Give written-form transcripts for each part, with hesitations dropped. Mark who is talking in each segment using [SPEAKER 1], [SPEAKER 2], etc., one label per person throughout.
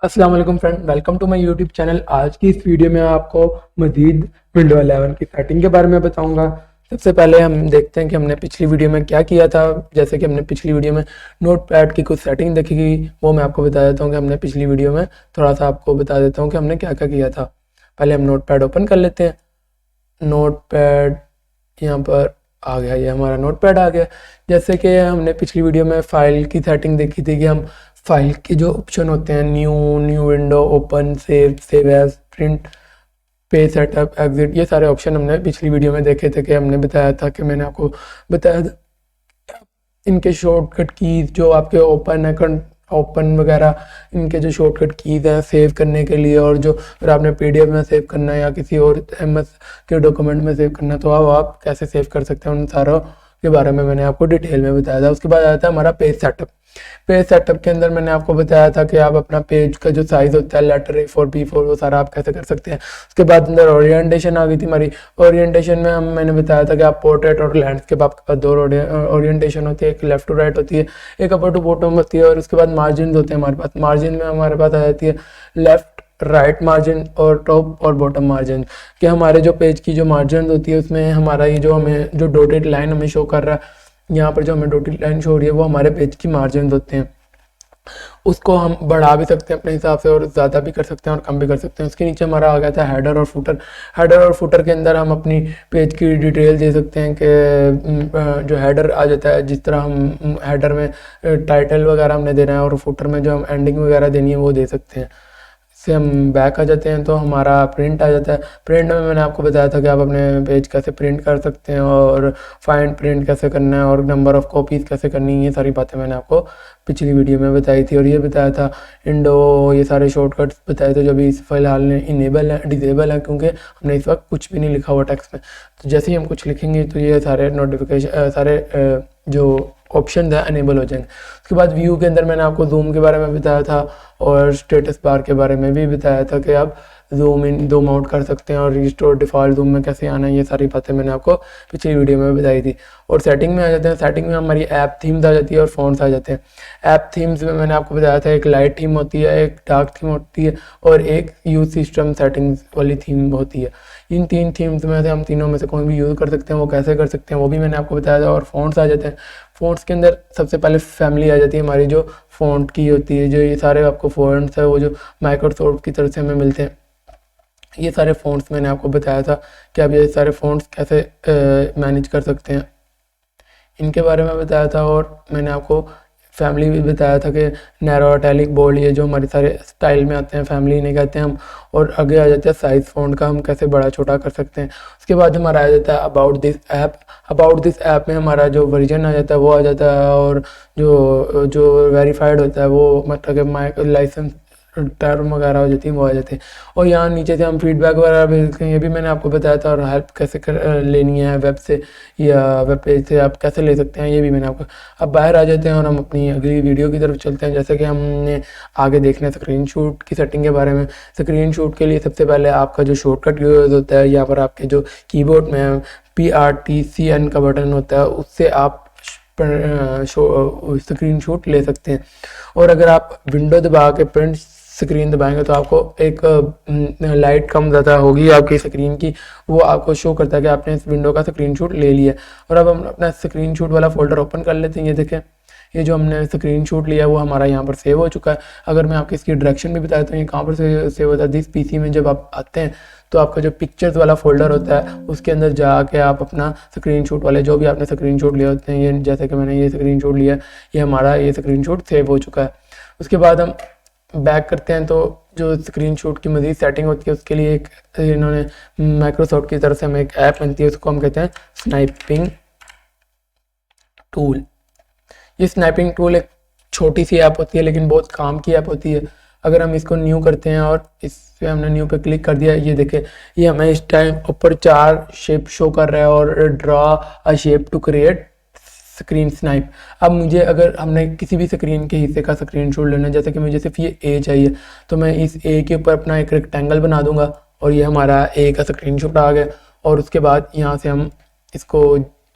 [SPEAKER 1] अस्सलाम वालेकुम friend, welcome to my YouTube channel. आज की इस वीडियो में आपको मजीद विंडो 11 की सेटिंग के बारे में बताऊंगा। सबसे पहले हम देखते हैं कि हमने पिछली वीडियो में क्या किया था। जैसे कि हमने पिछली वीडियो में नोटपैड की कुछ सेटिंग देखी थी, वो मैं आपको बता देता हूँ कि हमने पिछली वीडियो में थोड़ा सा आपको बता देता हूँ कि हमने क्या क्या किया था। पहले हम नोटपैड ओपन कर लेते हैं। नोटपैड यहाँ पर आ गया, ये हमारा नोटपैड आ गया। जैसे कि हमने पिछली वीडियो में फ़ाइल की सेटिंग देखी थी कि हम फाइल के जो ऑप्शन होते हैं, new window, open, save as, print, page setup, exit, ये सारे ऑप्शन हमने पिछली वीडियो में देखे थे। कि हमने बताया था कि मैंने आपको बताया था इनके शॉर्टकट कीज जो आपके ओपन वगैरह, इनके जो शॉर्टकट कीज हैं सेव करने के लिए, और जो अगर आपने पीडीएफ में सेव करना है या किसी और एमएस के डॉक्यूमेंट में सेव करना है तो आप कैसे सेव कर सकते हैं, उन सारों के बारे में मैंने आपको डिटेल में बताया था। उसके बाद आया था हमारा पेज सेटअप। पेज सेटअप के अंदर मैंने आपको बताया था कि आप अपना पेज का जो साइज होता है, लेटर A4 B4, वो सारा आप कैसे कर सकते हैं। उसके बाद अंदर ओरिएंटेशन आ गई थी हमारी। ओरिएंटेशन में मैंने बताया था कि आप पोर्ट्रेट और लैंडस्केप, आपके पास दो ओरिएंटेशन होती है, एक लेफ्ट टू राइट होती है, एक अपर टू बॉटम होती है। और उसके बाद मार्जिन होते हैं हमारे पास। मार्जिन में हमारे पास आ जाती है लेफ्ट राइट मार्जिन और टॉप और बॉटम मार्जिन। कि हमारे जो पेज की जो मार्जिन होती है उसमें हमारा ये जो हमें जो डॉटेड लाइन हमें शो कर रहा है, यहाँ पर जो हमें डॉटेड लाइन शो हो रही है, वो हमारे पेज की मार्जिन होते हैं। उसको हम बढ़ा भी सकते हैं अपने हिसाब से, और ज़्यादा भी कर सकते हैं और कम भी कर सकते हैं। उसके नीचे हमारा आ गया था हेडर और फुटर। हेडर और फुटर के अंदर हम अपनी पेज की डिटेल दे सकते हैं कि जो हेडर आ जाता है, जिस तरह हम हेडर में टाइटल वगैरह हमने देना है, और फुटर में जो हम एंडिंग वगैरह देनी है वो दे सकते हैं। से हम बैक आ जाते हैं तो हमारा प्रिंट आ जाता है। प्रिंट में मैंने आपको बताया था कि आप अपने पेज कैसे प्रिंट कर सकते हैं, और फाइंड प्रिंट कैसे करना है, और नंबर ऑफ़ कॉपीज़ कैसे करनी है। ये सारी बातें मैंने आपको पिछली वीडियो में बताई थी। और ये बताया था इंडो, ये सारे शॉर्टकट्स बताए थे जो अभी फ़िलहाल में इनेबल है, डिसेबल है, क्योंकि हमने इस वक्त कुछ भी नहीं लिखा हुआ टेक्स्ट में। तो जैसे ही हम कुछ लिखेंगे तो ये सारे नोटिफिकेशन, सारे जो ऑप्शन है अनेबल हो जाएंगे। उसके बाद व्यू के अंदर मैंने आपको जूम के बारे में बताया था, और स्टेटस बार के बारे में भी बताया था कि आप जूम इन जूम आउट कर सकते हैं, और रिस्टोर डिफ़ॉल्ट जूम में कैसे आना है। ये सारी बातें मैंने आपको पिछली वीडियो में बताई थी। और सेटिंग में आ जाते हैं। सेटिंग में हमारी ऐप थीम्स आ जाती है और फ़ॉन्ट्स आ जाते हैं। ऐप थीम्स में मैंने आपको बताया था एक लाइट थीम होती है, एक डार्क थीम होती है, और एक यूज सिस्टम सेटिंग्स वाली थीम होती है। इन तीन थीम्स में से हम तीनों में से कोई भी यूज़ कर सकते हैं। वो कैसे कर सकते हैं वो भी मैंने आपको बताया था। और फ़ॉन्ट्स आ जाते हैं। फ़ॉन्ट्स के अंदर सबसे पहले फैमिली आ जाती है हमारी, जो फ़ॉन्ट की होती है। जो ये सारे आपको फ़ॉन्ट्स है वो जो माइक्रोसॉफ्ट की तरफ से हमें मिलते हैं, ये सारे फ़ॉन्ट्स मैंने आपको बताया था कि आप ये सारे फ़ॉन्ट्स कैसे मैनेज कर सकते हैं, इनके बारे में बताया था। और मैंने आपको फैमिली भी बताया था कि नैरो, इटैलिक, बोल्ड, ये जो हमारे सारे स्टाइल में आते हैं फैमिली इन्हें कहते हैं हम। और आगे आ जाता है साइज़ फ़ॉन्ट का, हम कैसे बड़ा छोटा कर सकते हैं। उसके बाद हमारा आ जाता है about this app. About this app में हमारा जो वर्जन आ जाता है वो आ जाता है, और जो जो वेरीफाइड होता है वो, मतलब कि माई लाइसेंस टर्म वगैरह हो जाती है, वो आ जाते हैं। और यहाँ नीचे से हम फीडबैक वगैरह भेज सकते हैं, ये भी मैंने आपको बताया था। और हेल्प कैसे लेनी है वेब से या वेब पेज से आप कैसे ले सकते हैं, ये भी मैंने आपको। अब बाहर आ जाते हैं और हम अपनी अगली वीडियो की तरफ चलते हैं। जैसे कि हमने आगे देखना है स्क्रीनशॉट की सेटिंग के बारे में। स्क्रीनशॉट के लिए सबसे पहले आपका जो शॉर्टकट यूज़ होता है, यहाँ पर आपके जो कीबोर्ड में PRTCN का बटन होता है, उससे आप स्क्रीनशॉट ले सकते हैं। और अगर आप विंडो दबा के प्रिंट स्क्रीन दबाएंगे तो आपको एक लाइट कम ज़्यादा होगी आपकी स्क्रीन की, वो आपको शो करता है कि आपने इस विंडो का स्क्रीनशॉट ले लिया। और अब हम अपना स्क्रीनशॉट वाला फोल्डर ओपन कर लेते हैं। ये देखें, ये जो हमने स्क्रीनशॉट लिया है वो हमारा यहाँ पर सेव हो चुका है। अगर मैं आपको इसकी डायरेक्शन भी बताता हूँ ये कहाँ पर सेव होता है। दिस पीसी में जब आप आते हैं तो आपका जो पिक्चर्स वाला फोल्डर होता है उसके अंदर जाके आप अपना स्क्रीनशॉट वाले जो भी आपने स्क्रीनशॉट लिए होते हैं, ये जैसे कि मैंने ये स्क्रीनशॉट लिया, ये हमारा ये स्क्रीनशॉट सेव हो चुका है। उसके बाद हम बैक करते हैं तो जो स्क्रीनशॉट की मज़ीद सेटिंग होती है उसके लिए एक इन्होंने माइक्रोसॉफ्ट की तरफ से हमें एक ऐप बनती है, उसको हम कहते हैं स्नाइपिंग टूल। ये स्नाइपिंग टूल एक छोटी सी ऐप होती है लेकिन बहुत काम की ऐप होती है। अगर हम इसको न्यू करते हैं और इस पे हमने न्यू पे क्लिक कर दिया, ये देखें, ये हमें इस टाइम ऊपर 4 शेप शो कर रहा है, और draw a shape to create screen snip. अब मुझे अगर हमने किसी भी स्क्रीन के हिस्से का स्क्रीनशॉट लेना है, जैसे कि मुझे सिर्फ ये ए चाहिए, तो मैं इस ए के ऊपर अपना एक रेक्टेंगल बना दूंगा, और ये हमारा ए का स्क्रीनशॉट आ गया। और उसके बाद यहाँ से हम इसको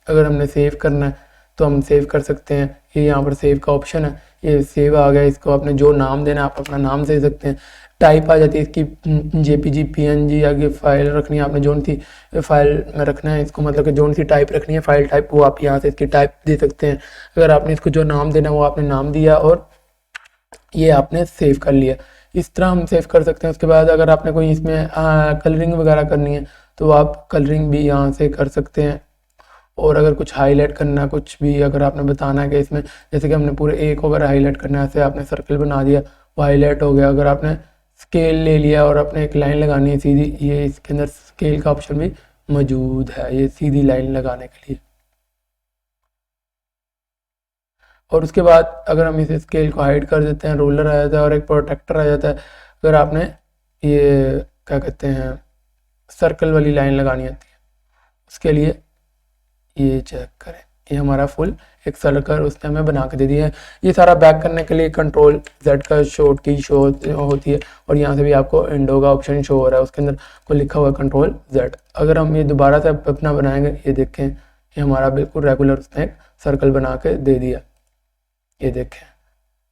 [SPEAKER 1] अगर हमने सेव करना है तो हम सेव कर सकते हैं। ये यहाँ पर सेव का ऑप्शन है, ये सेव आ गया, इसको आपने जो नाम देना आप अपना नाम दे सकते हैं। टाइप आ जाती है इसकी JPG PNG आगे फाइल रखनी है आपने, जो सी फाइल में रखना है इसको, मतलब कि जो सी टाइप रखनी है फाइल टाइप, वो आप यहाँ से इसकी टाइप दे सकते हैं। अगर आपने इसको जो नाम देना वो आपने नाम दिया और ये आपने सेव कर लिया। इस तरह हम सेव कर सकते हैं। उसके बाद अगर आपने कोई इसमें कलरिंग वगैरह करनी है तो आप कलरिंग भी यहाँ से कर सकते हैं। और अगर कुछ हाईलाइट करना, कुछ भी अगर आपने बताना है कि इसमें, जैसे कि हमने पूरे एक को अगर हाईलाइट करना है, ऐसे आपने सर्कल बना दिया वो हाईलाइट हो गया। अगर आपने स्केल ले लिया और आपने एक लाइन लगानी है सीधी, ये इसके अंदर स्केल का ऑप्शन भी मौजूद है, ये सीधी लाइन लगाने के लिए। और उसके बाद अगर हम इस स्केल को हाइड कर देते हैं, रोलर आ जाता है और एक प्रोटेक्टर आ जाता है। अगर आपने ये क्या कहते हैं सर्कल वाली लाइन लगानी आती है, उसके लिए ये चेक करें, ये हमारा फुल एक सर्कल उसने हमें बना के दे दिया है। ये सारा बैक करने के लिए Ctrl Z का शॉर्ट की शो होती है और यहाँ से भी आपको इंडो का ऑप्शन शो हो रहा है, उसके अंदर को लिखा हुआ है Ctrl Z। अगर हम ये दोबारा से अपना बनाएंगे, ये देखें ये हमारा बिल्कुल रेगुलर उसने एक सर्कल बना के दे दिया। ये देखें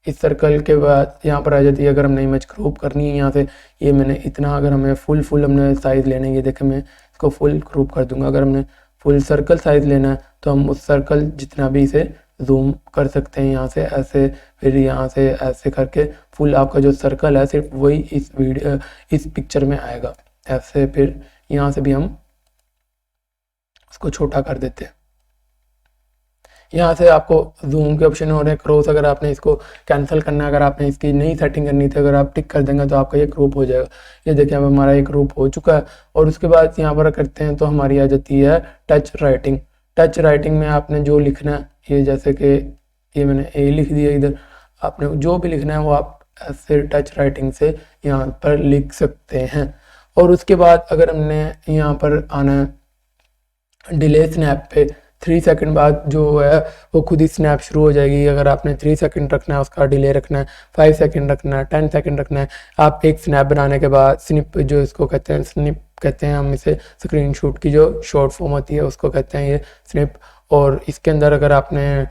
[SPEAKER 1] इस सर्कल के बाद यहाँ पर आ जाती है अगर हमने इमेज क्रॉप करनी है यहाँ से, ये मैंने इतना, अगर हमें फुल हमने साइज़ लेना है, ये देखें मैं इसको फुल क्रॉप कर दूंगा। अगर हमने फुल सर्कल साइज़ लेना है तो हम उस सर्कल जितना भी इसे जूम कर सकते हैं यहाँ से ऐसे, फिर यहाँ से ऐसे करके फुल आपका जो सर्कल है सिर्फ वही इस वीडियो इस पिक्चर में आएगा ऐसे। फिर यहाँ से भी हम उसको छोटा कर देते हैं। यहाँ से आपको जूम के ऑप्शन हो रहे हैं, क्रॉस अगर आपने इसको कैंसिल करना है, अगर आपने इसकी नई सेटिंग करनी थी, अगर आप टिक कर देंगे तो आपका ये क्रॉप हो जाएगा। ये देखिए अब हमारा ये क्रॉप हो चुका है। और उसके बाद यहाँ पर करते हैं तो हमारी आ जाती है टच राइटिंग। टच राइटिंग में आपने जो लिखना है, ये जैसे कि ये मैंने ए लिख दिया, इधर आपने जो भी लिखना है वो आप ऐसे टच राइटिंग से यहाँ पर लिख सकते हैं। और उसके बाद अगर हमने यहाँ पर आना है डिले स्नैप पे, 3 सेकंड बाद जो है वो खुद ही स्नैप शुरू हो जाएगी। अगर आपने 3 सेकंड रखना है, उसका डिले रखना है 5 सेकंड रखना है, 10 सेकंड रखना है, आप एक स्नैप बनाने के बाद स्निप, जो इसको कहते हैं स्निप कहते हैं हम इसे, स्क्रीनशॉट की जो शॉर्ट फॉर्म होती है उसको कहते हैं ये स्निप। और इसके अंदर अगर आपने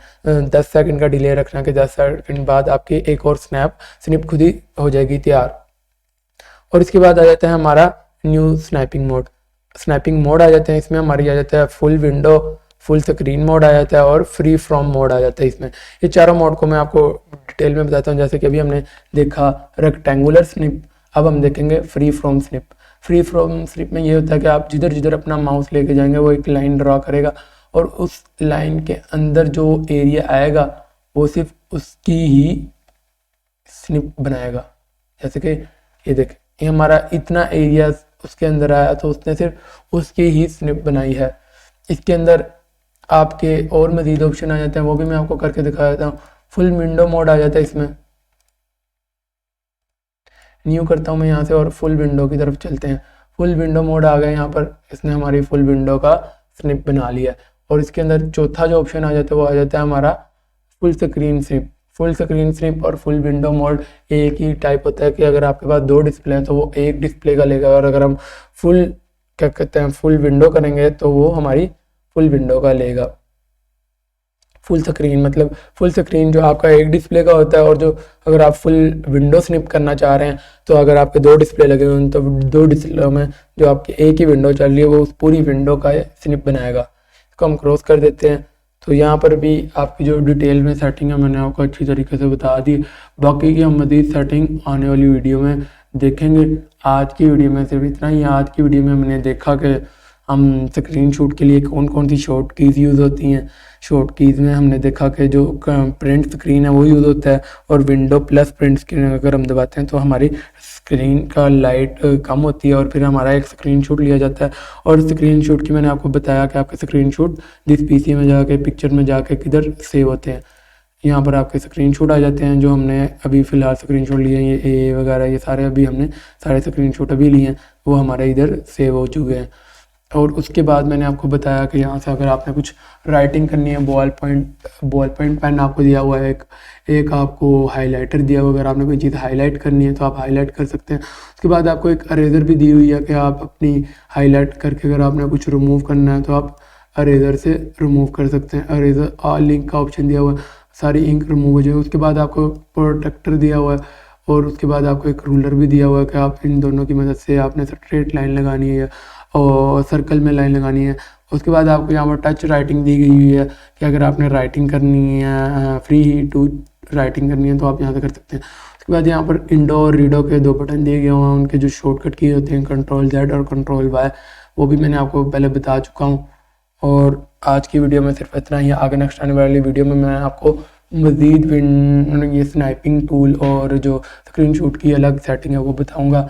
[SPEAKER 1] 10 सेकंड का डिले रखना है कि 10 सेकंड बाद आपकी एक और स्निप खुद ही हो जाएगी तैयार। और इसके बाद आ जाता है हमारा न्यू स्नैपिंग मोड आ जाते हैं। इसमें हमारी आ जाता है full window, full screen mode आ जाता है और फ्री फ्रॉम मोड आ जाता है। इसमें ये चारों मोड को मैं आपको डिटेल में बताता हूँ। जैसे कि अभी हमने देखा रेक्टेंगुलर स्निप, अब हम देखेंगे free from snip. Free from snip में ये होता है कि आप जिधर जिधर अपना माउस लेके जाएंगे वो एक लाइन ड्रा करेगा और उस लाइन के अंदर जो एरिया आएगा वो सिर्फ उसकी ही स्निप बनाएगा। जैसे कि ये देखें, ये हमारा इतना एरिया उसके अंदर आया तो उसने सिर्फ उसकी ही स्निप बनाई है। इसके अंदर आपके और मज़ीद ऑप्शन आ जाते हैं, वो भी मैं आपको करके दिखा देता हूँ। फुल विंडो मोड आ जाता है इसमें, न्यू करता हूँ मैं यहाँ से और फुल विंडो की तरफ चलते हैं। फुल विंडो मोड आ गया, यहाँ पर इसने हमारी फुल विंडो का स्निप बना लिया। और इसके अंदर चौथा जो ऑप्शन आ जाता है वो आ जाता है हमारा full screen snip. Full screen snip और फुल विंडो मोड एक ही टाइप होता है कि अगर आपके पास 2 डिस्प्ले हैं तो वो एक डिस्प्ले का लेगा, और अगर हम फुल क्या कहते हैं फुल विंडो करेंगे तो वो हमारी फुल विंडो का लेगा। फुल स्क्रीन मतलब फुल स्क्रीन जो आपका एक डिस्प्ले का होता है, और जो अगर आप फुल विंडो स्निप करना चाह रहे हैं तो अगर आपके 2 डिस्प्ले लगे हुए हैं तो 2 डिस्प्ले में जो आपकी एक ही विंडो चल रही है वो उस पूरी विंडो का स्निप बनाएगा। इसको हम क्रॉस कर देते हैं। तो यहाँ पर भी आपकी जो डिटेल में सेटिंग है मैंने आपको अच्छी तरीके से बता दी। बाकी की हम मज़ीद सेटिंग आने वाली वीडियो में देखेंगे। आज की वीडियो में सिर्फ इतना ही। आज की वीडियो में हमने देखा कि हम स्क्रीनशॉट के लिए कौन कौन सी शॉर्ट कीज़ यूज़ होती हैं। शॉर्ट कीज़ में हमने देखा कि जो प्रिंट स्क्रीन है वो यूज़ होता है, और विंडो प्लस प्रिंट स्क्रीन अगर हम दबाते हैं तो हमारी स्क्रीन का लाइट कम होती है और फिर हमारा एक स्क्रीनशॉट लिया जाता है। और स्क्रीनशॉट की मैंने आपको बताया कि आपके स्क्रीनशॉट जिस पीसी में जाके पिक्चर में जाके किधर सेव होते हैं। यहाँ पर आपके स्क्रीनशॉट आ जाते हैं जो हमने अभी फ़िलहाल स्क्रीनशॉट लिए हैं, ये वगैरह ये सारे अभी हमने सारे स्क्रीनशॉट अभी लिए हैं, वो हमारे इधर सेव हो चुके हैं। और उसके बाद मैंने आपको बताया कि यहाँ से अगर आपने कुछ राइटिंग करनी है, बॉल पॉइंट पेन आपको दिया हुआ है, एक आपको हाइलाइटर दिया हुआ है। अगर आपने कोई चीज़ हाईलाइट करनी है तो आप हाईलाइट कर सकते हैं। उसके बाद आपको एक अरेज़र भी दी हुई है कि आप अपनी हाईलाइट करके अगर आपने कुछ रिमूव करना है तो आप अरेज़र से रिमूव कर सकते हैं। अरेज़र लिंक का ऑप्शन दिया हुआ है, सारी इंक रिमूव हो जाए। उसके बाद आपको प्रोटेक्टर दिया हुआ है और उसके बाद आपको एक रूलर भी दिया हुआ है कि आप इन दोनों की मदद से आपने स्ट्रेट लाइन लगानी है और सर्कल में लाइन लगानी है। उसके बाद आपको यहाँ पर टच राइटिंग दी गई हुई है कि अगर आपने राइटिंग करनी है, फ्री टू राइटिंग करनी है, तो आप यहाँ से कर सकते हैं। उसके बाद यहाँ पर इंडो और रीडो के 2 बटन दिए गए हुए हैं, उनके जो शॉर्टकट की होते हैं Ctrl+Z और Ctrl+Y, वो भी मैंने आपको पहले बता चुका हूँ। और आज की वीडियो में सिर्फ इतना ही। आगे नेक्स्ट आने वाली वीडियो में मैं आपको मज़ीद ये स्नैपिंग टूल और जो स्क्रीनशॉट की अलग सेटिंग है वो बताऊंगा।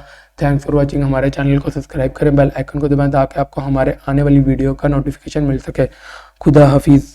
[SPEAKER 1] Thanks for watching. हमारे चैनल को सब्सक्राइब करें, बेल आइकन को दबाएं ताकि आपको हमारे आने वाली वीडियो का नोटिफिकेशन मिल सके। खुदा हाफिज़।